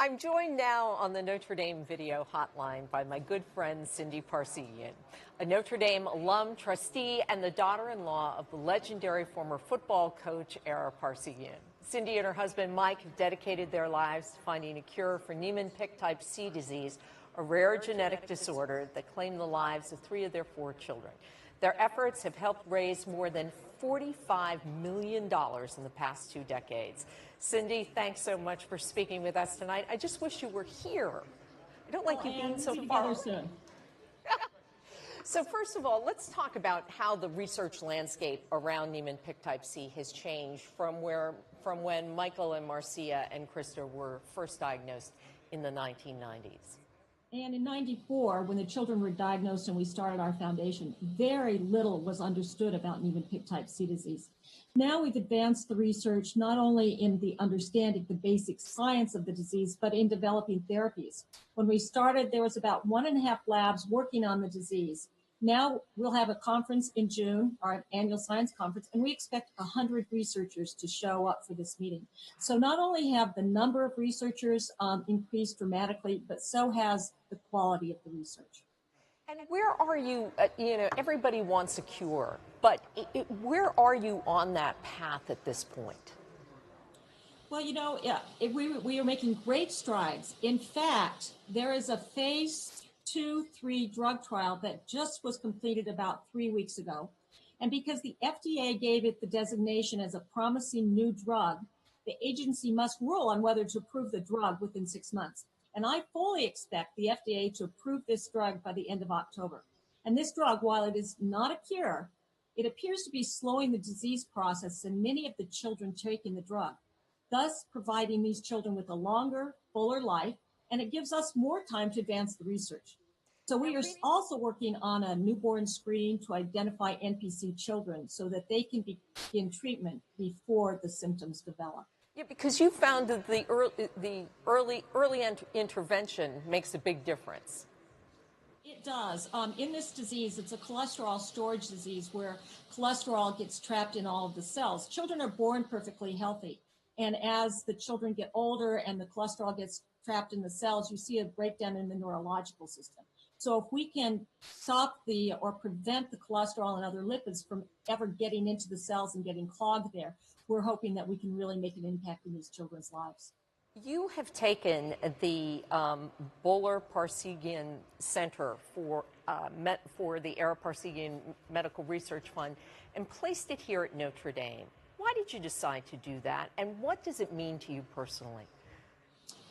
I'm joined now on the Notre Dame video hotline by my good friend Cindy Parseghian, a Notre Dame alum, trustee, and the daughter-in-law of the legendary former football coach Parseghian. Cindy and her husband Mike have dedicated their lives to finding a cure for Niemann-Pick type C disease, a rare genetic disorder that claimed the lives of 3 of their 4 children. Their efforts have helped raise more than $45 million in the past 2 decades. Cindy, thanks so much for speaking with us tonight. I just wish you were here. I don't like you being so far. Soon. So first of all, let's talk about how the research landscape around Niemann-Pick type C has changed from when Michael and Marcia and Krista were first diagnosed in the 1990s. And in '94, when the children were diagnosed and we started our foundation, very little was understood about Niemann-Pick type C disease. Now we've advanced the research not only in the understanding the basic science of the disease, but in developing therapies. When we started, there was about 1.5 labs working on the disease. Now we'll have a conference in June, our annual science conference, and we expect 100 researchers to show up for this meeting. So not only have the number of researchers increased dramatically, but so has the quality of the research. And where are you, everybody wants a cure, but where are you on that path at this point? Well, we are making great strides. In fact, there is a phase 2/3 drug trial that just was completed about 3 weeks ago. And because the FDA gave it the designation as a promising new drug, the agency must rule on whether to approve the drug within 6 months. And I fully expect the FDA to approve this drug by the end of October. And this drug, while it is not a cure, it appears to be slowing the disease process in many of the children taking the drug, thus providing these children with a longer, fuller life, and it gives us more time to advance the research. So we are also working on a newborn screen to identify NPC children so that they can begin treatment before the symptoms develop. Yeah, because you found that the early intervention makes a big difference. It does. In this disease, it's a cholesterol storage disease where cholesterol gets trapped in all of the cells. Children are born perfectly healthy. And as the children get older and the cholesterol gets trapped in the cells, you see a breakdown in the neurological system. So if we can stop or prevent the cholesterol and other lipids from ever getting into the cells and getting clogged there, we're hoping that we can really make an impact in these children's lives. You have taken the Parseghian Center for the Parseghian Medical Research Fund and placed it here at Notre Dame. Why did you decide to do that, and what does it mean to you personally?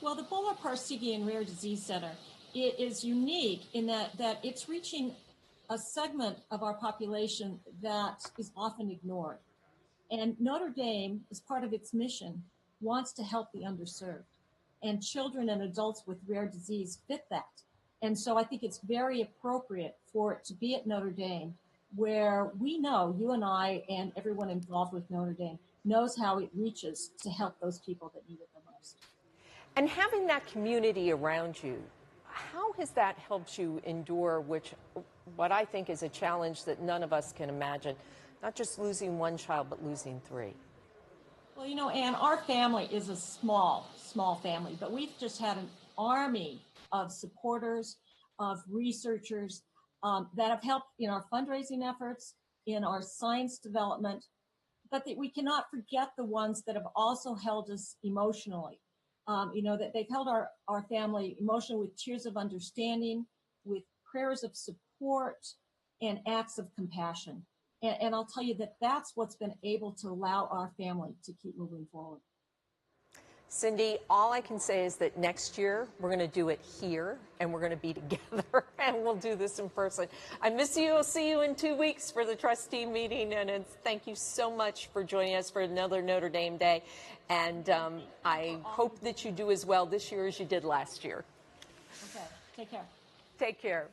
Well, the Parseghian Rare Disease Center is unique in that it's reaching a segment of our population that is often ignored. And Notre Dame, as part of its mission, wants to help the underserved. And children and adults with rare disease fit that. And so I think it's very appropriate for it to be at Notre Dame, where we know, you and I and everyone involved with Notre Dame knows how it reaches to help those people that need it the most. And having that community around you, how has that helped you endure what I think is a challenge that none of us can imagine, not just losing 1 child, but losing 3? Well, Anne, our family is a small family, but we've just had an army of supporters, of researchers that have helped in our fundraising efforts, in our science development, but that we cannot forget the ones that have also held us emotionally. That they've held our family emotionally with tears of understanding, with prayers of support, and acts of compassion. And I'll tell you that that's what's been able to allow our family to keep moving forward. Cindy, all I can say is that next year we're going to do it here, and we're going to be together, and we'll do this in person. I miss you. I'll see you in 2 weeks for the trustee meeting, and thank you so much for joining us for another Notre Dame Day. And I hope that you do as well this year as you did last year. Okay. Take care. Take care.